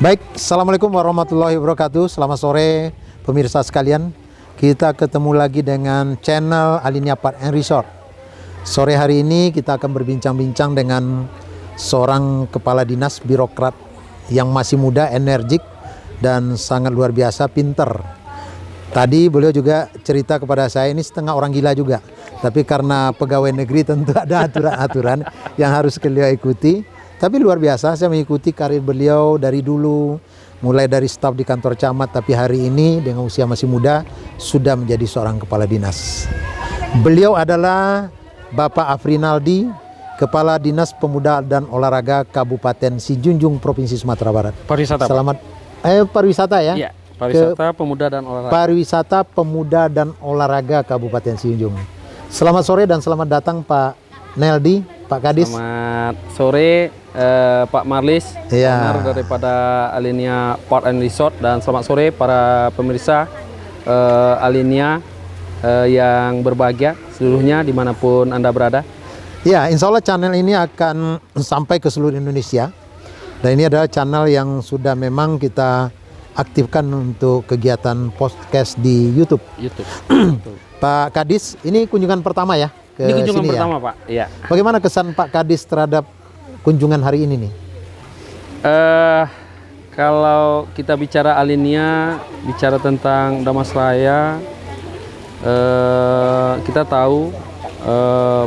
Baik, Assalamualaikum warahmatullahi wabarakatuh. Selamat sore pemirsa sekalian. Kita ketemu lagi dengan channel Alinea Park and Resort. Sore hari ini kita akan berbincang-bincang dengan seorang kepala dinas birokrat yang masih muda, energik, dan sangat luar biasa pinter. Tadi beliau juga cerita kepada saya, ini setengah orang gila juga. Tapi karena pegawai negeri tentu ada aturan-aturan yang harus beliau ikuti. Tapi luar biasa, saya mengikuti karir beliau dari dulu, mulai dari staf di kantor camat, tapi hari ini dengan usia masih muda sudah menjadi seorang kepala dinas. Beliau adalah Bapak Afrinaldi, Kepala Dinas Pemuda dan Olahraga Kabupaten Sijunjung, Provinsi Sumatera Barat. Pariwisata. Selamat pariwisata ya? Iya, pariwisata, pemuda dan olahraga. Pariwisata, pemuda dan olahraga Kabupaten Sijunjung. Selamat sore dan selamat datang Pak Neldi, Pak Kadis. Selamat sore Pak Marlis, owner daripada Alinea Park and Resort, dan selamat sore para pemirsa Alinea yang berbahagia seluruhnya dimanapun Anda berada. Ya, insya Allah channel ini akan sampai ke seluruh Indonesia. Dan ini adalah channel yang sudah memang kita aktifkan untuk kegiatan podcast di YouTube. Pak Kadis, ini kunjungan pertama ya? Ini kunjungan sini pertama ya? Pak. Iya. Bagaimana kesan Pak Kadis terhadap kunjungan hari ini nih? Kalau kita bicara Alinea, bicara tentang Damasraya, kita tahu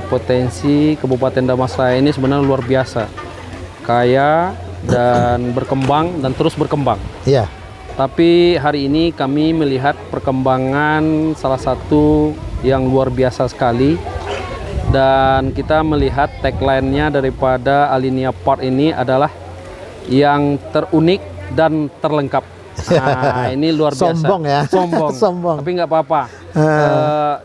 potensi Kabupaten Damasraya ini sebenarnya luar biasa, kaya dan berkembang dan terus berkembang. Iya. Tapi hari ini kami melihat perkembangan salah satu yang luar biasa sekali. Dan kita melihat tagline-nya daripada Alinea Park ini adalah yang terunik dan terlengkap. Nah, ini luar biasa. Sombong ya? Sombong. Tapi nggak apa-apa.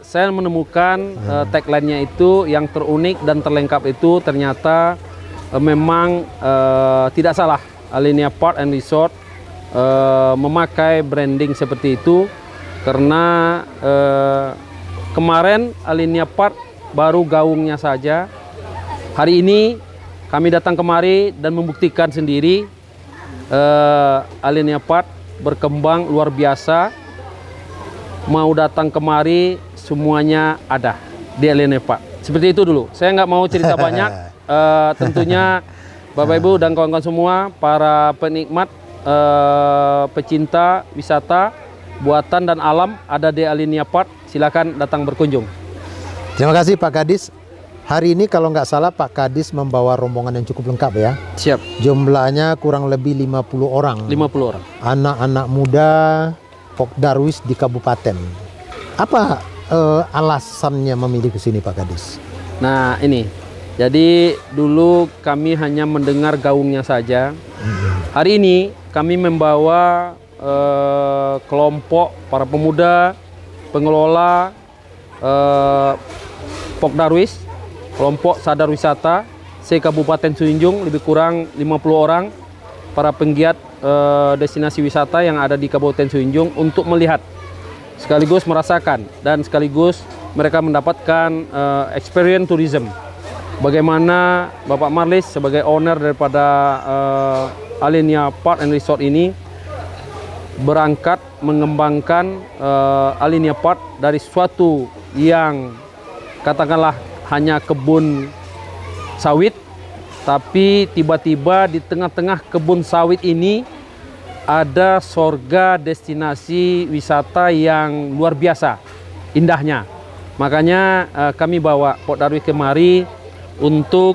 Saya menemukan tagline-nya itu yang terunik dan terlengkap itu ternyata memang tidak salah. Alinea Park and Resort memakai branding seperti itu karena kemarin Alinea Park baru gaungnya saja. Hari ini kami datang kemari dan membuktikan sendiri Alinea Park berkembang luar biasa. Mau datang kemari semuanya ada di Alinea Park. Seperti itu dulu. Saya nggak mau cerita banyak. Tentunya Bapak Ibu dan kawan-kawan semua, para penikmat, pecinta wisata buatan dan alam ada di Alinea Park. Silakan datang berkunjung. Terima kasih Pak Kadis. Hari ini kalau nggak salah Pak Kadis membawa rombongan yang cukup lengkap ya. Siap. Jumlahnya kurang lebih 50 orang. 50 orang. Anak-anak muda Pokdarwis di kabupaten. Apa alasannya memilih ke sini Pak Kadis? Nah ini, jadi dulu kami hanya mendengar gaungnya saja. Hari ini kami membawa kelompok para pemuda, pengelola Pokdarwis, kelompok sadar wisata se-Kabupaten Sijunjung, lebih kurang 50 orang para penggiat destinasi wisata yang ada di Kabupaten Sijunjung untuk melihat sekaligus merasakan dan sekaligus mereka mendapatkan experience tourism. Bagaimana Bapak Marlis sebagai owner daripada Alinea Park and Resort ini berangkat mengembangkan Alinea Park dari suatu yang katakanlah hanya kebun sawit, tapi tiba-tiba di tengah-tengah kebun sawit ini ada surga destinasi wisata yang luar biasa indahnya. Makanya kami bawa Pokdarwis kemari untuk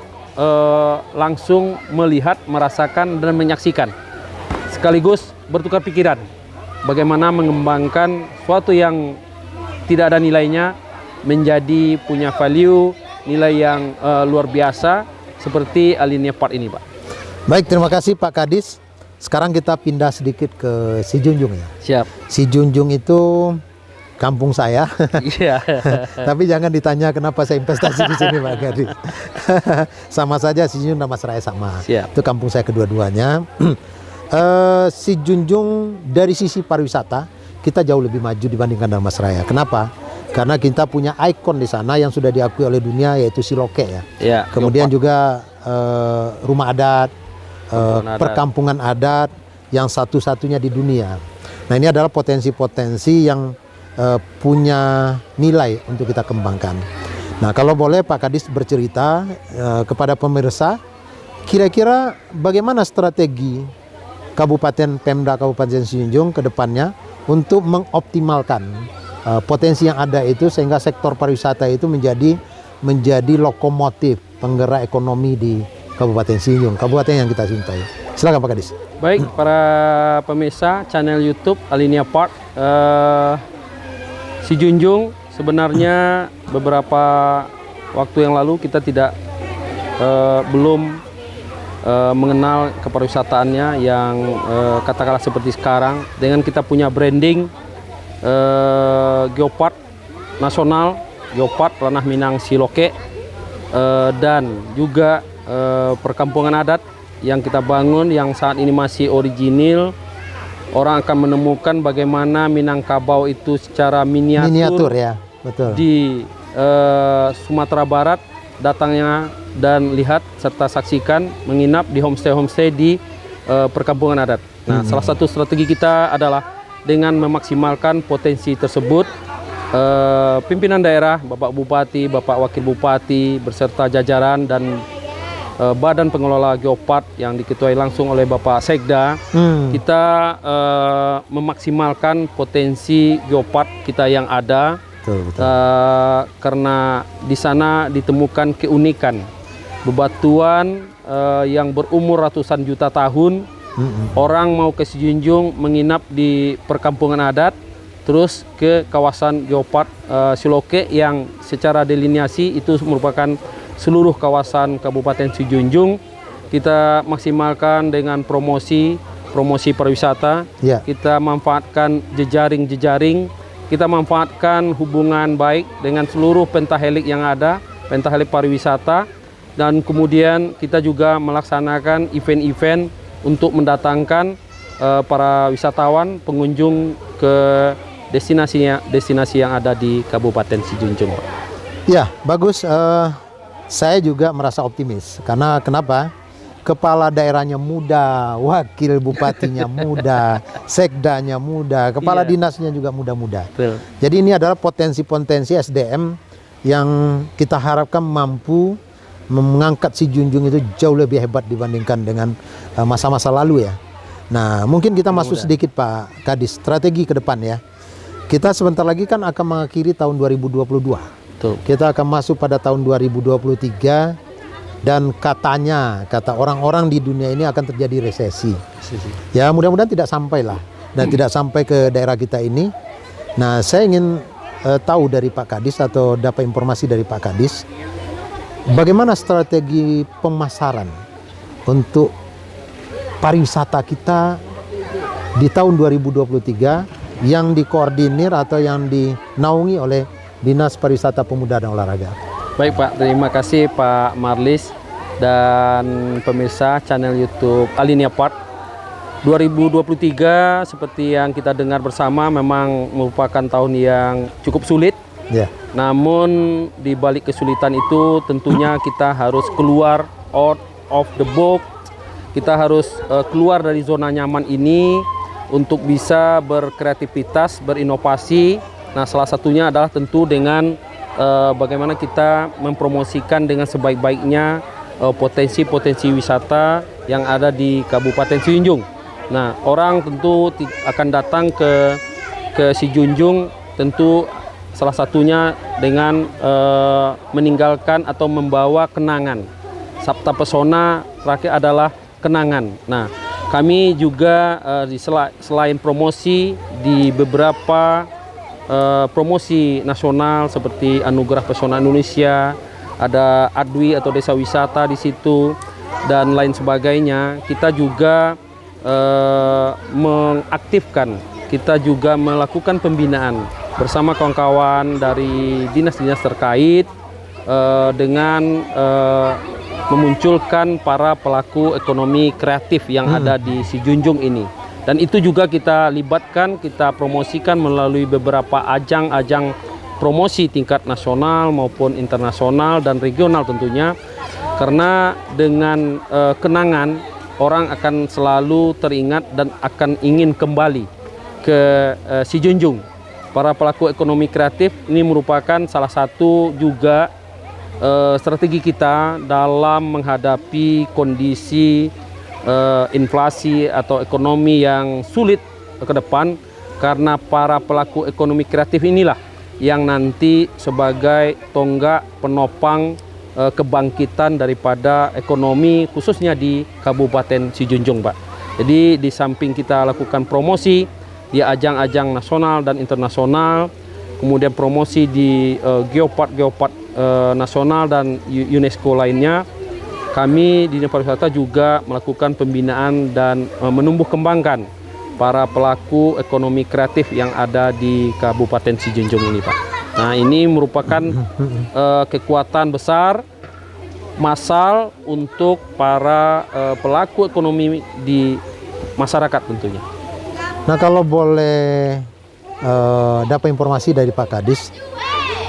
langsung melihat, merasakan dan menyaksikan, sekaligus bertukar pikiran bagaimana mengembangkan suatu yang tidak ada nilainya menjadi punya value, nilai yang luar biasa seperti Alinea Park ini, Pak. Baik, terima kasih Pak Kadis. Sekarang kita pindah sedikit ke Sijunjung ya. Siap. Sijunjung itu kampung saya. Iya. Tapi jangan ditanya kenapa saya investasi di sini Pak Kadis. Sama saja Sijunjung dan Damasraya sama. Siap. Itu kampung saya kedua-duanya. Sijunjung dari sisi pariwisata kita jauh lebih maju dibandingkan Damasraya. Kenapa? Karena kita punya ikon di sana yang sudah diakui oleh dunia, yaitu Siloke ya. Ya, kemudian juga rumah adat, perkampungan adat yang satu-satunya di dunia. Nah, ini adalah potensi-potensi yang punya nilai untuk kita kembangkan. Nah, kalau boleh Pak Kadis bercerita kepada pemirsa, kira-kira bagaimana strategi Pemda Kabupaten Sijunjung ke depannya untuk mengoptimalkan potensi yang ada itu, sehingga sektor pariwisata itu menjadi lokomotif penggerak ekonomi di Kabupaten Sijunjung, kabupaten yang kita cintai. Silakan Pak Kadis. Baik, para pemirsa channel YouTube Alinea Park Sijunjung, sebenarnya beberapa waktu yang lalu kita belum mengenal kepariwisataannya yang katakanlah seperti sekarang, dengan kita punya branding Geopark Nasional, Geopark Ranah Minang Siloke, dan juga perkampungan adat yang kita bangun yang saat ini masih original. Orang akan menemukan bagaimana Minangkabau itu secara miniatur ya, betul. Di Sumatera Barat. Datangnya dan lihat serta saksikan, menginap di homestay di perkampungan adat. Nah, salah satu strategi kita adalah dengan memaksimalkan potensi tersebut. Pimpinan daerah, Bapak Bupati, Bapak Wakil Bupati beserta jajaran dan Badan Pengelola Geopark yang diketuai langsung oleh Bapak Sekda, kita memaksimalkan potensi geopark kita yang ada. Betul. Karena di sana ditemukan keunikan bebatuan yang berumur ratusan juta tahun. Orang mau ke Sijunjung menginap di perkampungan adat, terus ke kawasan Geopark Siloke yang secara delineasi itu merupakan seluruh kawasan Kabupaten Sijunjung. Kita maksimalkan dengan promosi pariwisata. Kita manfaatkan jejaring, kita manfaatkan hubungan baik dengan seluruh pentahelik yang ada, pentahelik pariwisata, dan kemudian kita juga melaksanakan event-event untuk mendatangkan para wisatawan, pengunjung ke destinasi yang ada di Kabupaten Sijunjung. Ya, bagus. Saya juga merasa optimis karena kenapa? Kepala daerahnya muda, wakil bupatinya muda, sekdanya muda, kepala dinasnya juga muda-muda. Jadi ini adalah potensi-potensi SDM yang kita harapkan mampu mengangkat Sijunjung itu jauh lebih hebat dibandingkan dengan masa-masa lalu ya. Nah, mungkin kita masuk sedikit Pak Kadis, strategi ke depan ya. Kita sebentar lagi kan akan mengakhiri tahun 2022. Kita akan masuk pada tahun 2023 dan kata orang-orang di dunia ini akan terjadi resesi. Ya, mudah-mudahan tidak sampai lah dan tidak sampai ke daerah kita ini. Nah, saya ingin tahu dari Pak Kadis atau dapat informasi dari Pak Kadis, bagaimana strategi pemasaran untuk pariwisata kita di tahun 2023 yang dikoordinir atau yang dinaungi oleh Dinas Pariwisata Pemuda dan Olahraga. Baik Pak, terima kasih Pak Marlis dan pemirsa channel YouTube Alinea Park. 2023 seperti yang kita dengar bersama memang merupakan tahun yang cukup sulit. Namun di balik kesulitan itu tentunya kita harus keluar out of the box. Kita harus keluar dari zona nyaman ini untuk bisa berkreativitas, berinovasi. Nah, salah satunya adalah tentu dengan bagaimana kita mempromosikan dengan sebaik-baiknya potensi-potensi wisata yang ada di Kabupaten Sijunjung. Nah, orang tentu akan datang ke Sijunjung tentu salah satunya dengan meninggalkan atau membawa kenangan. Sabta pesona terakhir adalah kenangan. Nah, kami juga selain promosi di beberapa promosi nasional seperti Anugerah Pesona Indonesia, ada ADWI atau Desa Wisata di situ dan lain sebagainya. Kita juga mengaktifkan, kita juga melakukan pembinaan bersama kawan-kawan dari dinas-dinas terkait dengan memunculkan para pelaku ekonomi kreatif yang ada di Sijunjung ini. Dan itu juga kita libatkan, kita promosikan melalui beberapa ajang-ajang promosi tingkat nasional maupun internasional dan regional tentunya. Karena dengan kenangan, orang akan selalu teringat dan akan ingin kembali ke Sijunjung. Para pelaku ekonomi kreatif ini merupakan salah satu juga strategi kita dalam menghadapi kondisi inflasi atau ekonomi yang sulit ke depan, karena para pelaku ekonomi kreatif inilah yang nanti sebagai tonggak penopang kebangkitan daripada ekonomi khususnya di Kabupaten Sijunjung, Pak. Jadi di samping kita lakukan promosi di ajang-ajang nasional dan internasional, kemudian promosi di geopark nasional dan UNESCO lainnya, kami di Dinas Pariwisata juga melakukan pembinaan dan menumbuh kembangkan para pelaku ekonomi kreatif yang ada di Kabupaten Sijunjung ini, Pak. Nah, ini merupakan kekuatan besar massal untuk para pelaku ekonomi di masyarakat tentunya. Nah, kalau boleh dapat informasi dari Pak Kadis,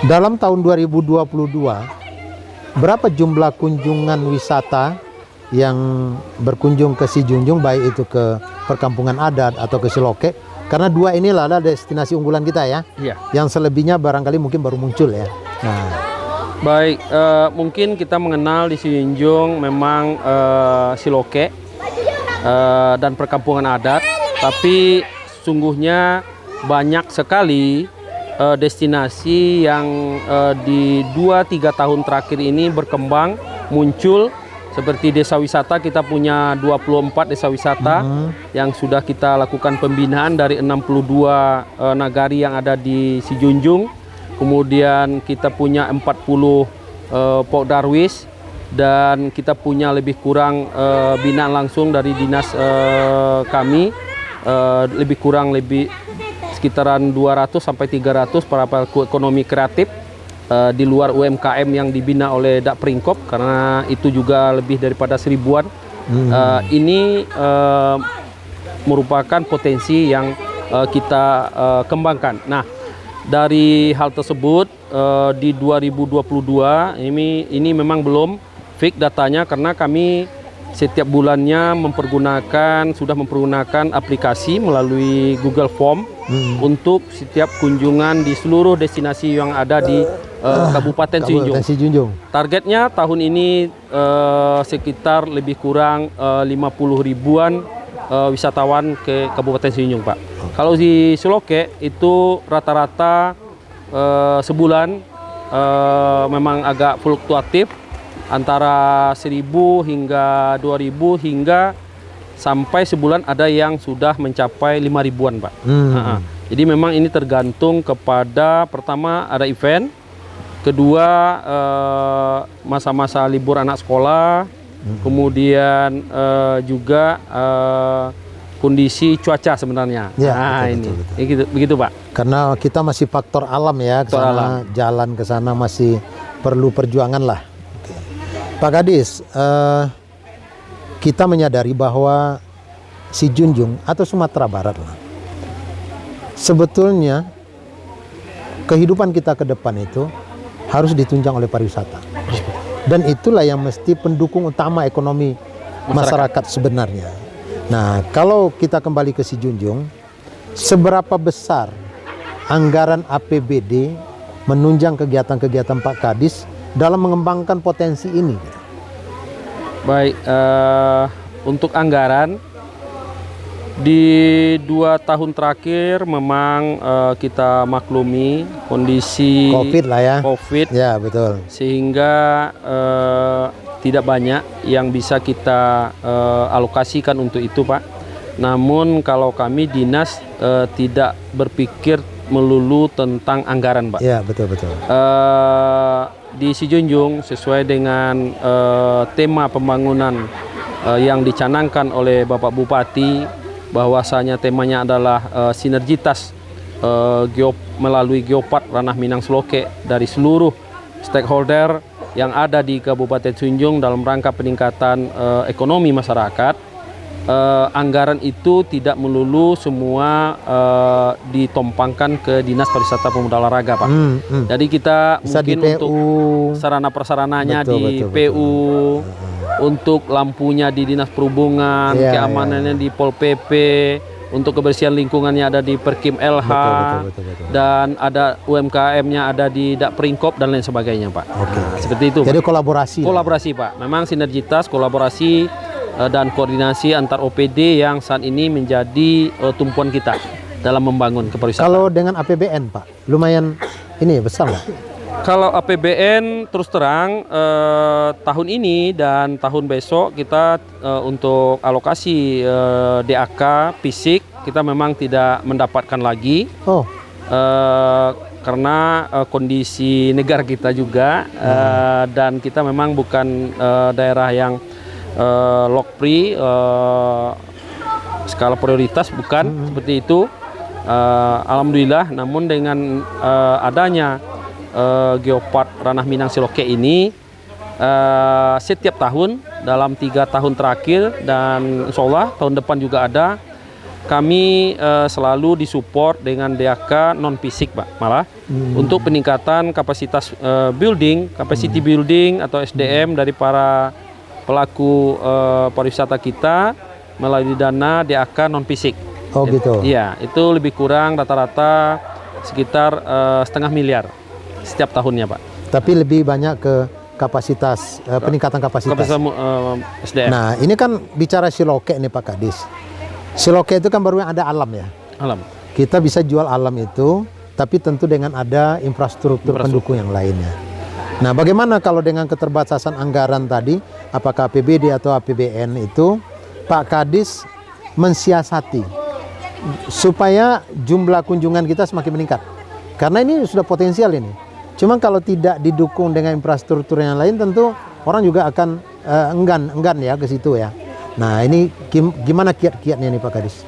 dalam tahun 2022 berapa jumlah kunjungan wisata yang berkunjung ke Sijunjung, baik itu ke perkampungan adat atau ke Siloke? Karena dua inilah adalah destinasi unggulan kita ya. Iya. Yang selebihnya barangkali mungkin baru muncul ya. Nah, baik, mungkin kita mengenal di Sijunjung memang Siloke dan perkampungan adat, tapi sungguhnya banyak sekali destinasi yang di 2-3 tahun terakhir ini berkembang, muncul, seperti desa wisata. Kita punya 24 desa wisata yang sudah kita lakukan pembinaan dari 62 nagari yang ada di Sijunjung. Kemudian kita punya 40 Pok Darwis, dan kita punya lebih kurang binaan langsung dari dinas kami, lebih kurang sekitaran 200 sampai 300 para pelaku ekonomi kreatif di luar UMKM yang dibina oleh Dak Pringkop, karena itu juga lebih daripada 1000-an. Ini merupakan potensi yang kita kembangkan. Nah, dari hal tersebut di 2022 ini memang belum fix datanya, karena kami setiap bulannya sudah mempergunakan aplikasi melalui Google Form untuk setiap kunjungan di seluruh destinasi yang ada di Kabupaten Sijunjung. Targetnya tahun ini sekitar lebih kurang 50 ribuan wisatawan ke Kabupaten Sijunjung, Pak. Kalau di Siloke itu rata-rata sebulan memang agak fluktuatif, antara 1000 hingga 2000 hingga sampai sebulan ada yang sudah mencapai 5 ribuan, Pak. Jadi memang ini tergantung kepada, pertama ada event, kedua masa-masa libur anak sekolah, kemudian juga kondisi cuaca sebenarnya. Ya, nah, betul, ini begitu, Pak. Karena kita masih faktor alam ya, jalan ke sana masih perlu perjuangan lah. Pak Kadis, kita menyadari bahwa Sijunjung atau Sumatera Barat lah, sebetulnya kehidupan kita ke depan itu harus ditunjang oleh pariwisata, dan itulah yang mesti pendukung utama ekonomi masyarakat sebenarnya. Nah, kalau kita kembali ke Sijunjung, seberapa besar anggaran APBD menunjang kegiatan-kegiatan Pak Kadis dalam mengembangkan potensi ini? Baik, untuk anggaran di 2 tahun terakhir memang kita maklumi kondisi COVID lah ya. COVID, ya betul. Sehingga tidak banyak yang bisa kita alokasikan untuk itu, Pak. Namun kalau kami dinas tidak berpikir melulu tentang anggaran, Pak. Ya, betul-betul. Di Sijunjung sesuai dengan tema pembangunan yang dicanangkan oleh Bapak Bupati, bahwasanya temanya adalah sinergitas melalui geopark Ranah Minang Siloke dari seluruh stakeholder yang ada di Kabupaten Sijunjung dalam rangka peningkatan ekonomi masyarakat. Anggaran itu tidak melulu semua ditompangkan ke Dinas Pariwisata Pemuda Olahraga, Pak. Jadi kita bisa mungkin di PU, untuk sarana prasarananya di PU, untuk lampunya di Dinas Perhubungan, Iya, keamanannya di Pol PP, untuk kebersihan lingkungannya ada di Perkim LH, Betul. dan ada UMKM-nya ada di Dakpringkop dan lain sebagainya, Pak. Oke. Nah, seperti itu. Jadi Pak. kolaborasi. Kolaborasi, Pak. Memang sinergitas, kolaborasi dan koordinasi antar OPD yang saat ini menjadi tumpuan kita dalam membangun kepariwisataan. Kalau dengan APBN, Pak, lumayan ini besar nggak? Kalau APBN terus terang tahun ini dan tahun besok kita untuk alokasi DAK fisik kita memang tidak mendapatkan lagi. Oh, Karena kondisi negara kita juga dan kita memang bukan daerah yang lock free skala prioritas, bukan seperti itu. Alhamdulillah, namun dengan adanya Geopark Ranah Minang Siloke ini setiap tahun dalam 3 tahun terakhir dan insya Allah tahun depan juga ada, kami selalu disupport dengan DAK non fisik, Pak, malah untuk peningkatan kapasitas building, capacity building atau SDM dari para pelaku pariwisata kita melalui dana DAK non fisik. oh gitu. Iya, itu lebih kurang rata-rata sekitar 0,5 miliar setiap tahunnya, Pak. Tapi lebih banyak ke kapasitas, peningkatan kapasitas. SDM. Nah, ini kan bicara Siloke nih Pak Kadis. Siloke itu kan baru yang ada alam ya. Alam. Kita bisa jual alam itu, tapi tentu dengan ada infrastruktur pendukung yang lainnya. Nah, bagaimana kalau dengan keterbatasan anggaran tadi, apakah APBD atau APBN itu, Pak Kadis mensiasati supaya jumlah kunjungan kita semakin meningkat? Karena ini sudah potensial ini. Cuma kalau tidak didukung dengan infrastruktur yang lain, tentu orang juga akan enggan ya ke situ ya. Nah, ini gimana kiat-kiatnya nih Pak Kadis?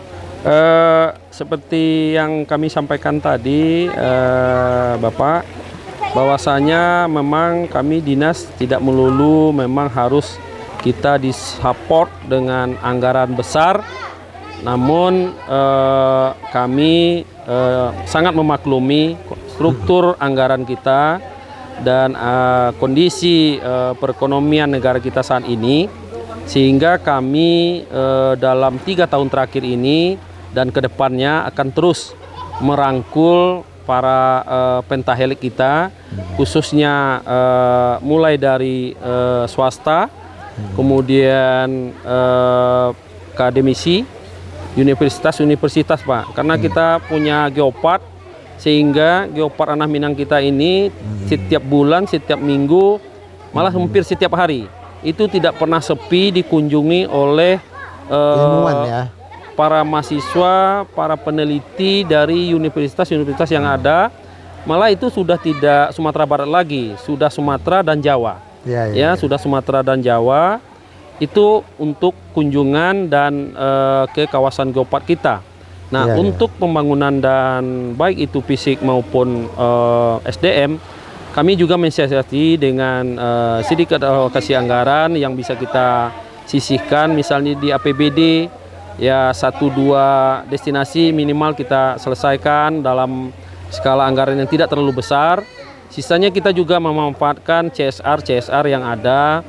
Seperti yang kami sampaikan tadi, Bapak, bahwasanya memang kami dinas tidak melulu memang harus kita disupport dengan anggaran besar, namun kami sangat memaklumi struktur anggaran kita dan kondisi perekonomian negara kita saat ini, sehingga kami dalam 3 tahun terakhir ini dan kedepannya akan terus merangkul para pentahelik kita, khususnya mulai dari swasta, kemudian akademisi, universitas-universitas, Pak, karena kita punya Geopark, sehingga Geopark Ranah Minang kita ini setiap bulan, setiap minggu, malah hampir setiap hari itu tidak pernah sepi dikunjungi oleh Ilmuwan ya. para mahasiswa, para peneliti dari universitas-universitas yang ada. Malah itu sudah tidak Sumatera Barat lagi, sudah Sumatera dan Jawa. Ya, sudah Sumatera dan Jawa. Itu untuk kunjungan dan ke kawasan Geopark kita. Nah, untuk pembangunan dan baik itu fisik maupun SDM, kami juga mensiasati dengan sedikit alokasi anggaran yang bisa kita sisihkan, misalnya di APBD ya 1-2 destinasi minimal kita selesaikan dalam skala anggaran yang tidak terlalu besar. Sisanya kita juga memanfaatkan CSR yang ada,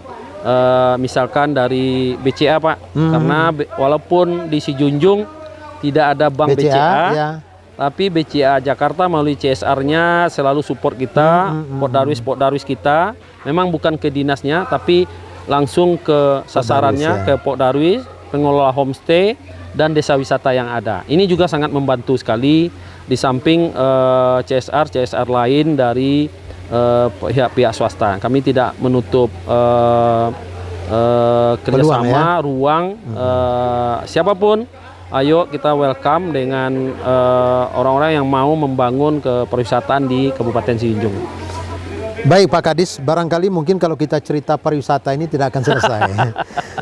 misalkan dari BCA, Pak, karena walaupun di Sijunjung tidak ada bank BCA, ya. tapi BCA Jakarta melalui CSR-nya selalu support kita, Pokdarwis kita. Memang bukan ke dinasnya, tapi langsung ke sasarannya, ke Pokdarwis, pengelola homestay, dan desa wisata yang ada. Ini juga sangat membantu sekali, di samping CSR lain dari pihak swasta. Kami tidak menutup kerjasama, ruang, siapapun. Ayo kita welcome dengan orang-orang yang mau membangun kepariwisataan di Kabupaten Sijunjung. Baik Pak Kadis, barangkali mungkin kalau kita cerita pariwisata ini tidak akan selesai.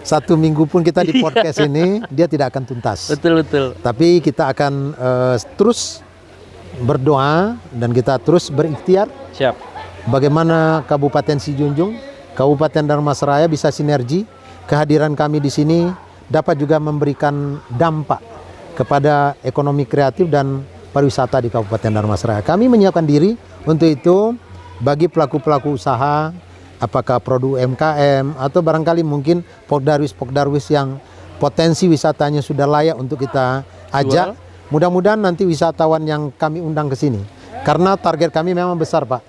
1 minggu pun kita di podcast ini, dia tidak akan tuntas. Betul. Tapi kita akan terus berdoa dan kita terus berikhtiar. Siap. Bagaimana Kabupaten Sijunjung, Kabupaten Dharmasraya bisa sinergi. Kehadiran kami di sini dapat juga memberikan dampak kepada ekonomi kreatif dan pariwisata di Kabupaten Dharmasraya. Kami menyiapkan diri untuk itu bagi pelaku-pelaku usaha apakah produk UMKM atau barangkali mungkin pokdarwis yang potensi wisatanya sudah layak untuk kita ajak. Mudah-mudahan nanti wisatawan yang kami undang ke sini. Karena target kami memang besar, Pak.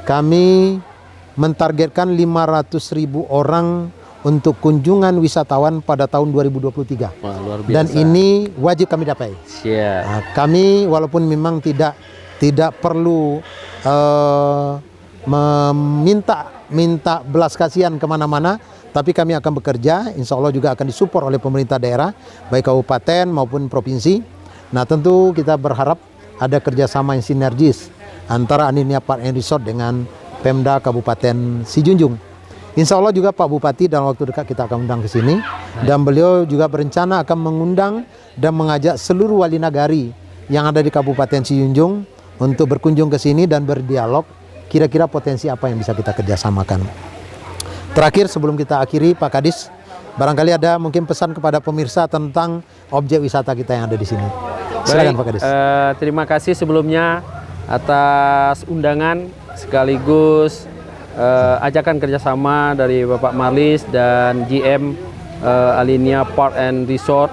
Kami mentargetkan 500.000 orang untuk kunjungan wisatawan pada tahun 2023. Wah, luar biasa. Dan ini wajib kami dapat. Siap. Nah, kami walaupun memang tidak perlu minta belas kasihan kemana-mana, tapi kami akan bekerja, insya Allah juga akan disupport oleh pemerintah daerah, baik kabupaten maupun provinsi. Nah, tentu kita berharap ada kerjasama yang sinergis antara Alinia Park and Resort dengan Pemda Kabupaten Sijunjung. Insya Allah juga Pak Bupati dalam waktu dekat kita akan undang ke sini, dan beliau juga berencana akan mengundang dan mengajak seluruh wali nagari yang ada di Kabupaten Sijunjung untuk berkunjung ke sini dan berdialog kira-kira potensi apa yang bisa kita kerjasamakan. Terakhir sebelum kita akhiri, Pak Kadis, barangkali ada mungkin pesan kepada pemirsa tentang objek wisata kita yang ada di sini. Silakan Pak Kadis. Terima kasih sebelumnya atas undangan sekaligus ajakan kerjasama dari Bapak Marlis dan GM Alinia Park and Resort.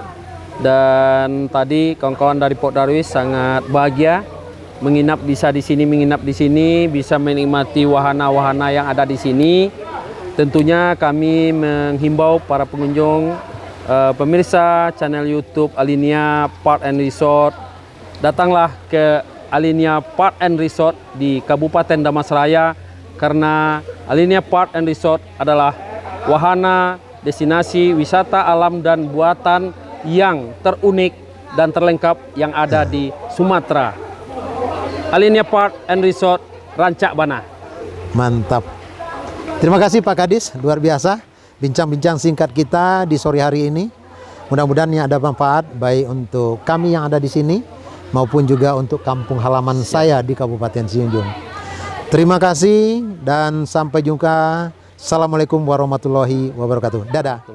Dan tadi kawan-kawan dari Pokdarwis sangat bahagia bisa menginap di sini, bisa menikmati wahana-wahana yang ada di sini. Tentunya kami menghimbau para pengunjung, pemirsa channel YouTube Alinia Park and Resort, datanglah ke Alinia Park and Resort di Kabupaten Damastraya, karena Alinia Park and Resort adalah wahana destinasi wisata alam dan buatan yang terunik dan terlengkap yang ada di Sumatera. Alinia Park and Resort Rancak Bana. Mantap. Terima kasih Pak Kadis, luar biasa bincang-bincang singkat kita di sore hari ini. Mudah-mudahan ini ada manfaat baik untuk kami yang ada di sini maupun juga untuk kampung halaman saya di Kabupaten Sijunjung. Terima kasih dan sampai jumpa. Assalamualaikum warahmatullahi wabarakatuh. Dadah.